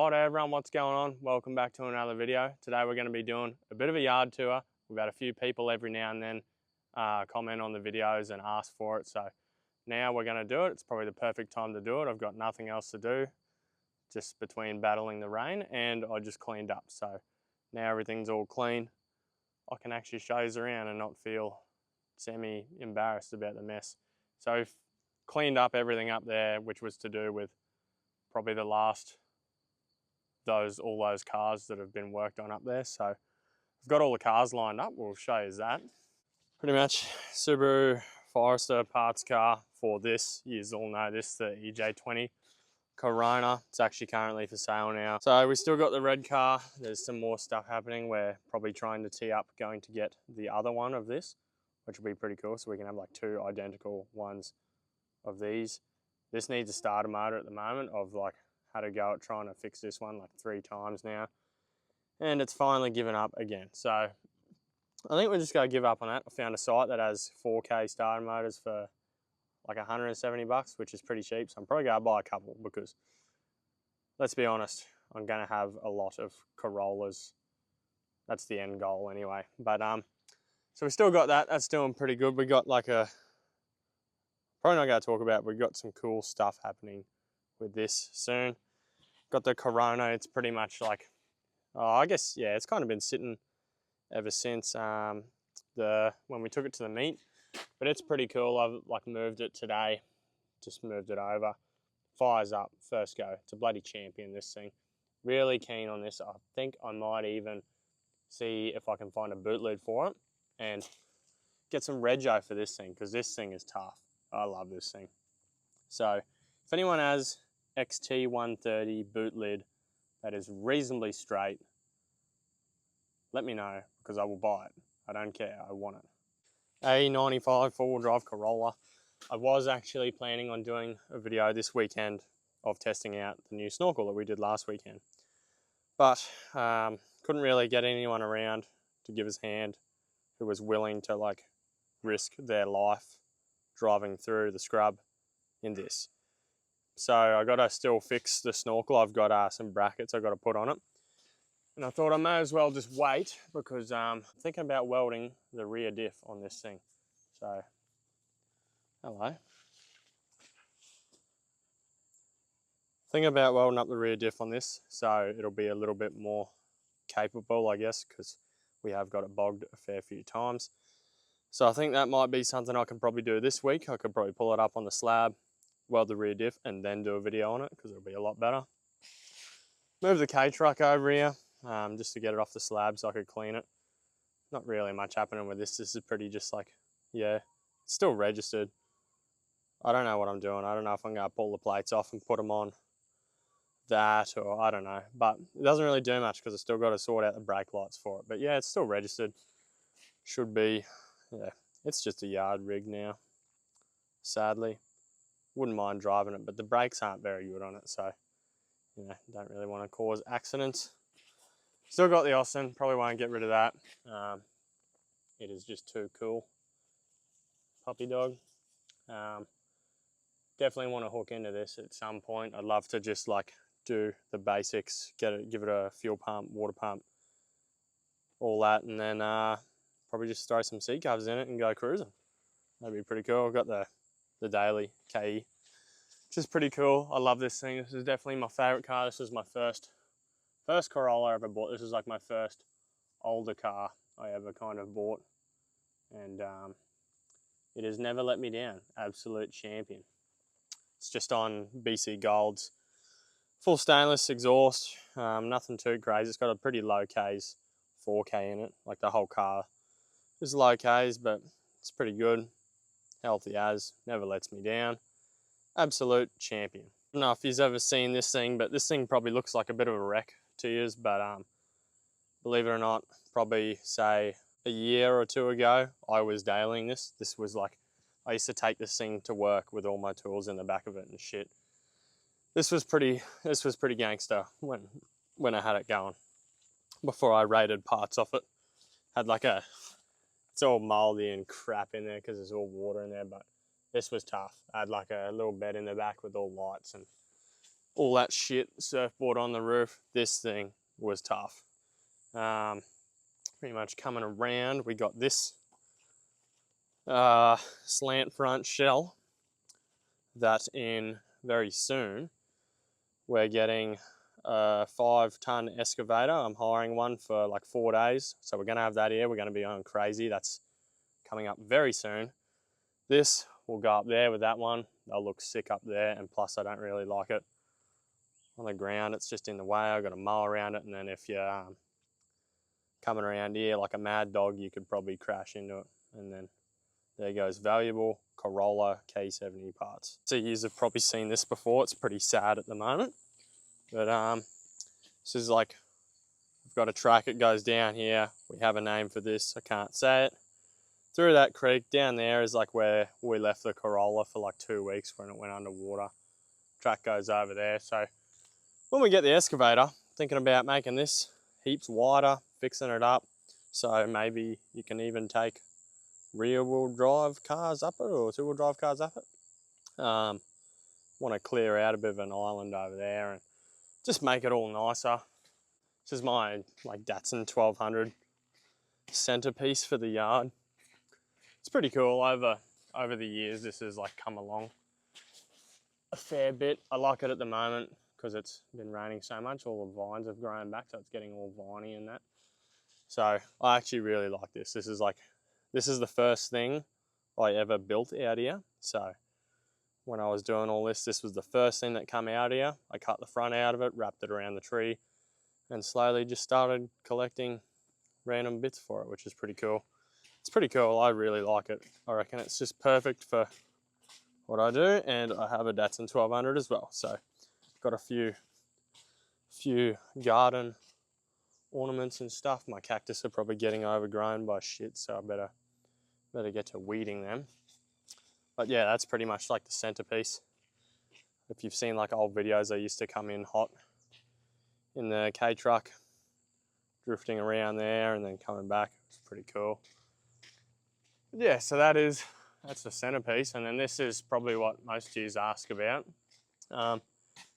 Hi everyone, what's going on? Welcome back to another video. Today we're going to be doing a bit of a yard tour. We've had a few people every now and then comment on the videos and ask for it, so now we're going to do it. It's probably the perfect time to do it. I've got nothing else to do just between battling the rain, and I just cleaned up, so now everything's all clean. I can actually show you around and not feel semi-embarrassed about the mess. So I've cleaned up everything up there, which was to do with probably the last all those cars that have been worked on up there. So I've got all the cars lined up. We'll show you that. Pretty much Subaru Forester parts car for this. You all know this, the EJ20 Corolla. It's actually currently for sale now. So we still got the red car. There's some more stuff happening. We're probably trying to tee up going to get the other one of this, which will be pretty cool. So we can have like two identical ones of these. This needs a starter motor at the moment. I've like had a go at trying to fix this one like 3 times now, and it's finally given up again. So I think we're just going to give up on that. I found a site that has 4K starter motors for like 170 bucks, which is pretty cheap. So I'm probably going to buy a couple because, let's be honest, I'm going to have a lot of Corollas. That's the end goal anyway. But so we still got that. That's doing pretty good. We got like probably not going to talk about, we've got some cool stuff happening with this soon. Got the Corolla. It's pretty much like, I guess, yeah, it's kind of been sitting ever since when we took it to the meet, but it's pretty cool. I've like moved it today, just moved it over. Fires up, first go. It's a bloody champion, this thing. Really keen on this. I think I might even see if I can find a boot lid for it and get some rego for this thing, because this thing is tough. I love this thing. So if anyone has XT130 boot lid that is reasonably straight, let me know, because I will buy it. I don't care, I want it. A95 four-wheel drive Corolla. I was actually planning on doing a video this weekend of testing out the new snorkel that we did last weekend, but couldn't really get anyone around to give us a hand who was willing to like risk their life driving through the scrub in this. So I got to still fix the snorkel. I've got some brackets I've got to put on it. And I thought I may as well just wait, because I'm thinking about welding the rear diff on this thing. So, hello. Thinking about welding up the rear diff on this, so it'll be a little bit more capable, I guess, because we have got it bogged a fair few times. So I think that might be something I can probably do this week. I could probably pull it up on the slab, weld the rear diff, and then do a video on it, because it'll be a lot better. Move the K-truck over here, just to get it off the slab so I could clean it. Not really much happening with this. This is pretty just like, yeah, it's still registered. I don't know what I'm doing. I don't know if I'm going to pull the plates off and put them on that, or I don't know. But it doesn't really do much, because I still got to sort out the brake lights for it. But yeah, it's still registered. Should be, yeah, it's just a yard rig now, sadly. Wouldn't mind driving it, but the brakes aren't very good on it, so you know, don't really want to cause accidents. Still got the Austin, probably won't get rid of that. It is just too cool. Puppy dog. Definitely want to hook into this at some point. I'd love to just like do the basics, give it a fuel pump, water pump, all that, and then probably just throw some seat covers in it and go cruising. That'd be pretty cool. I've got the daily KE, which is pretty cool. I love this thing. This is definitely my favorite car. This is my first Corolla I ever bought. This is like my first older car I ever kind of bought, and it has never let me down. Absolute champion. It's just on BC Gold's full stainless exhaust. Nothing too crazy. It's got a pretty low Ks, 4K in it. Like the whole car is low Ks, but it's pretty good. Healthy as, never lets me down. Absolute champion. I don't know if you've ever seen this thing, but this thing probably looks like a bit of a wreck to you, but believe it or not, probably say a year or two ago, I was dailing this. This was like, I used to take this thing to work with all my tools in the back of it and shit. This was pretty gangster when I had it going. Before I raided parts off it. Had like it's all moldy and crap in there because there's all water in there, but this was tough. I had like a little bed in the back with all lights, and all that shit, surfboard on the roof. This thing was tough. Pretty much coming around, we got this slant front shell that in very soon we're getting a 5-ton excavator. I'm hiring one for like 4 days, so we're gonna have that here. We're gonna be going crazy. That's coming up very soon. This will go up there with that one. They'll look sick up there, and plus I don't really like it on the ground. It's just in the way. I've got to mow around it, and then if you're coming around here like a mad dog, you could probably crash into it. And then there goes valuable Corolla K70 parts. So you have probably seen this before. It's pretty sad at the moment, but this is like, we've got a track that goes down here. We have a name for this, I can't say it. Through that creek down there is like where we left the Corolla for like 2 weeks when it went underwater. Track goes over there. So when we get the excavator, thinking about making this heaps wider, fixing it up, so maybe you can even take rear-wheel drive cars up it or two-wheel drive cars up it. Want to clear out a bit of an island over there and just make it all nicer. This is my like Datsun 1200 centerpiece for the yard. It's pretty cool. Over the years, this has like come along a fair bit. I like it at the moment because it's been raining so much. All the vines have grown back, so it's getting all viney and that. So I actually really like this. This is the first thing I ever built out here. So when I was doing all this, this was the first thing that came out here. I cut the front out of it, wrapped it around the tree, and slowly just started collecting random bits for it, which is pretty cool. It's pretty cool. I really like it. I reckon it's just perfect for what I do, and I have a Datsun 1200 as well. So got a few garden ornaments and stuff. My cactus are probably getting overgrown by shit, so I better get to weeding them. But yeah, that's pretty much like the centerpiece. If you've seen like old videos, I used to come in hot in the K truck, drifting around there and then coming back. It's pretty cool. But yeah, so that's the centerpiece, and then this is probably what most of you ask about.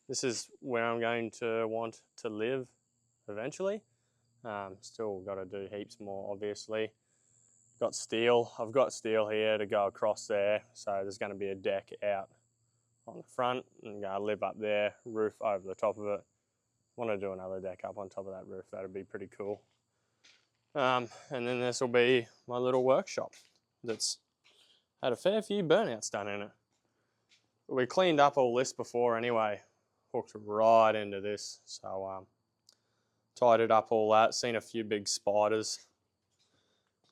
This is where I'm going to want to live eventually. Still got to do heaps more, obviously. Got steel. I've got steel here to go across there, so there's going to be a deck out on the front, and I'm going to live up there, roof over the top of it. Want to do another deck up on top of that roof. That'd be pretty cool. And then this will be my little workshop that's had a fair few burnouts done in it. We cleaned up all this before anyway, hooked right into this, so tied it up all that, seen a few big spiders.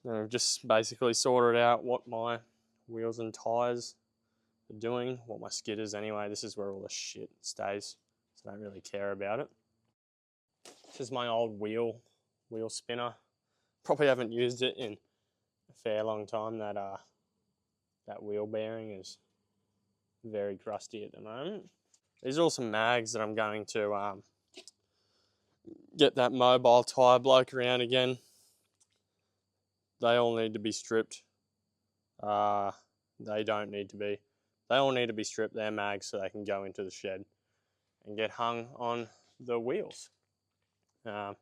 And I've just basically sorted out what my wheels and tyres are doing, what my skid is anyway. This is where all the shit stays, so I don't really care about it. This is my old wheel spinner. Probably haven't used it in a fair long time. That wheel bearing is very crusty at the moment. These are all some mags that I'm going to get that mobile tyre bloke around again. They all need to be stripped. They don't need to be. They all need to be stripped, their mags, so they can go into the shed and get hung on the wheels. Not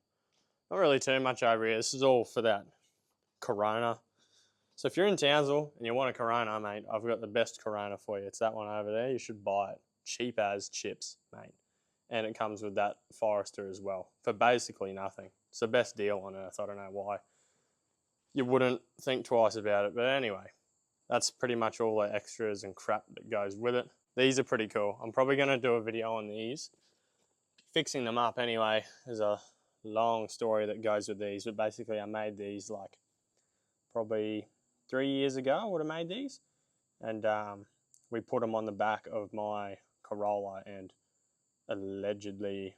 really too much over here. This is all for that Corona. So if you're in Townsville and you want a Corona, mate, I've got the best Corona for you. It's that one over there. You should buy it. Cheap as chips, mate. And it comes with that Forester as well for basically nothing. It's the best deal on earth. I don't know why you wouldn't think twice about it. But anyway, that's pretty much all the extras and crap that goes with it. These are pretty cool. I'm probably going to do a video on these. Fixing them up anyway is a long story that goes with these. But basically I made these like probably 3 years ago. I would have made these. And we put them on the back of my Corolla and allegedly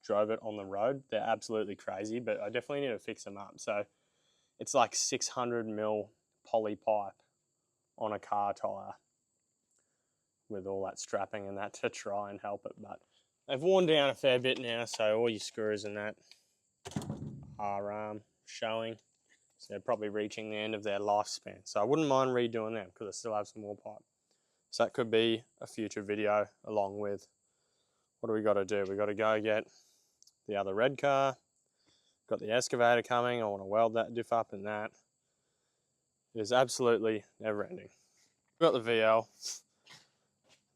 drove it on the road. They're absolutely crazy, but I definitely need to fix them up. So it's like 600mm poly pipe on a car tire with all that strapping and that to try and help it. But they've worn down a fair bit now, so all your screws and that are showing. So they're probably reaching the end of their lifespan. So I wouldn't mind redoing them because I still have some more pipe. So that could be a future video along with what do we got to do? We got to go get the other red car. Got the excavator coming. I want to weld that diff up in that. It is absolutely never ending. Got the VL.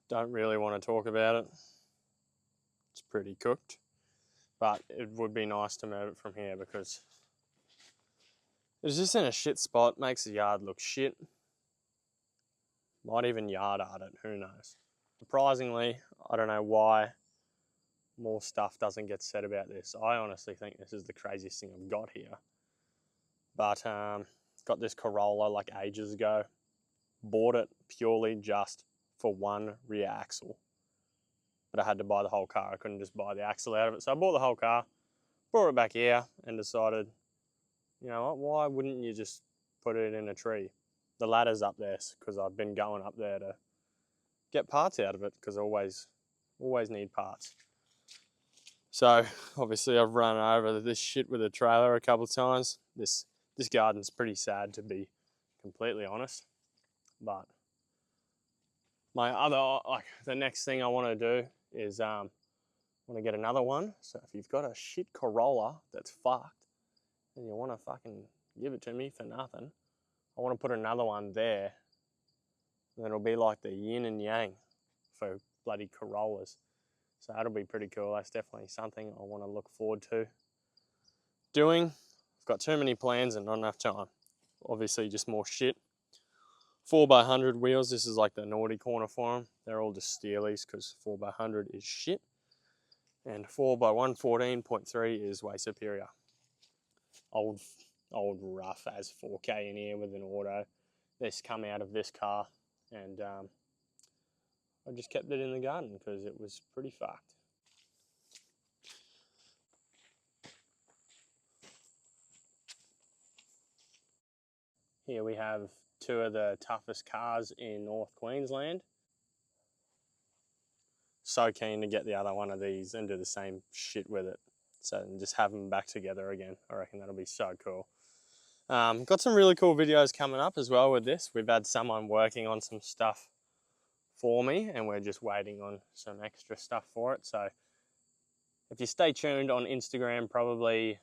Don't really want to talk about it. It's pretty cooked. But it would be nice to move it from here because it's just in a shit spot. Makes the yard look shit. Might even yard art it, who knows. Surprisingly, I don't know why more stuff doesn't get said about this. I honestly think this is the craziest thing I've got here. But got this Corolla like ages ago. Bought it purely just for one rear axle. But I had to buy the whole car. I couldn't just buy the axle out of it. So I bought the whole car, brought it back here and decided, you know what, why wouldn't you just put it in a tree? The ladder's up there because I've been going up there to get parts out of it because I always need parts. So obviously I've run over this shit with a trailer a couple of times. This garden's pretty sad, to be completely honest. But my other, like the next thing I want to do is want to get another one. So if you've got a shit Corolla that's fucked and you want to fucking give it to me for nothing, I want to put another one there. And it'll be like the yin and yang for bloody Corollas. So that'll be pretty cool. That's definitely something I want to look forward to doing. I've got too many plans and not enough time. Obviously just more shit. 4x100 wheels, this is like the naughty corner for them. They're all just steelies because 4x100 is shit. And 4x114.3 is way superior. Old rough as 4K in here with an auto. This come out of this car and I just kept it in the garden because it was pretty fucked. Here we have two of the toughest cars in North Queensland. So keen to get the other one of these and do the same shit with it. So and just have them back together again. I reckon that'll be so cool. Got some really cool videos coming up as well with this. We've had someone working on some stuff for me and we're just waiting on some extra stuff for it. So if you stay tuned on Instagram, probably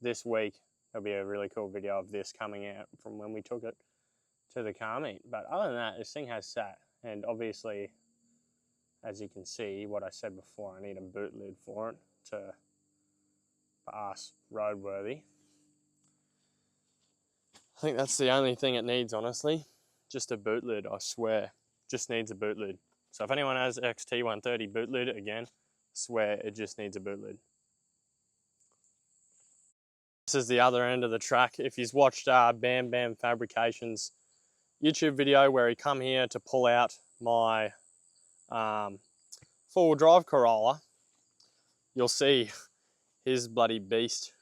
this week, there'll be a really cool video of this coming out from when we took it to the car meet. But other than that, this thing has sat, and obviously, as you can see, what I said before, I need a boot lid for it to pass roadworthy. I think that's the only thing it needs, honestly. Just a boot lid, I swear. Just needs a boot lid. So if anyone has XT130 boot lid, again, I swear it just needs a boot lid. This is the other end of the track. If you've watched Bam Bam Fabrications YouTube video where he come here to pull out my four-wheel drive Corolla, you'll see his bloody beast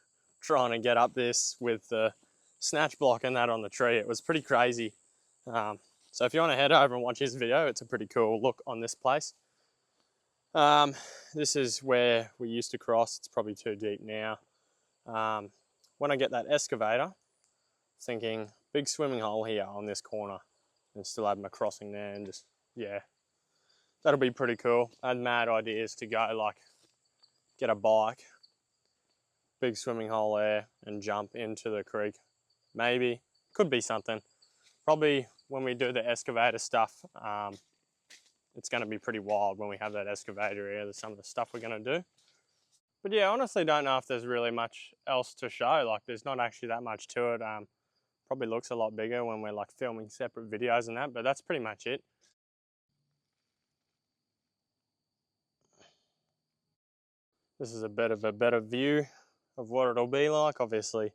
trying to get up this with the snatch block and that on the tree. It was pretty crazy. So if you want to head over and watch his video, it's a pretty cool look on this place. This is where we used to cross. It's probably too deep now. When I get that excavator, thinking big swimming hole here on this corner and still have my crossing there and just, yeah, that'll be pretty cool. I had mad ideas to go like get a bike, big swimming hole there and jump into the creek. Maybe, could be something. Probably when we do the excavator stuff, it's gonna be pretty wild when we have that excavator here. There's some of the stuff we're gonna do. But yeah, I honestly don't know if there's really much else to show. Like there's not actually that much to it. Probably looks a lot bigger when we're like filming separate videos and that, but that's pretty much it. This is a bit of a better view of what it'll be like. Obviously,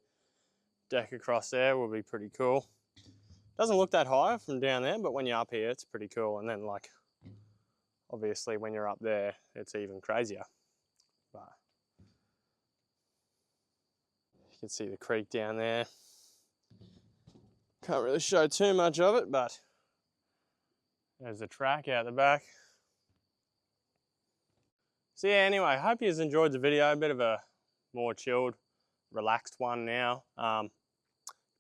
deck across there will be pretty cool. Doesn't look that high from down there, but when you're up here, it's pretty cool. And then like, obviously when you're up there, it's even crazier. But you can see the creek down there. Can't really show too much of it, but there's the track out the back. So yeah, anyway, I hope you enjoyed the video. A bit of a more chilled, relaxed one now.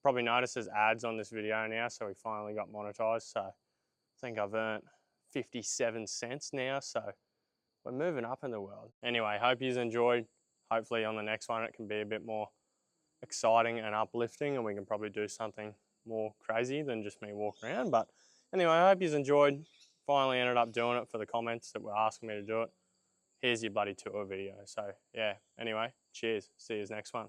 Probably noticed there's ads on this video now, so we finally got monetized. So I think I've earned 57 cents now, so we're moving up in the world. Anyway, hope you've enjoyed. Hopefully on the next one it can be a bit more exciting and uplifting, and we can probably do something more crazy than just me walking around. But anyway, I hope you've enjoyed. Finally ended up doing it for the comments that were asking me to do it. Here's your bloody tour video. So yeah, anyway, cheers. See you next one.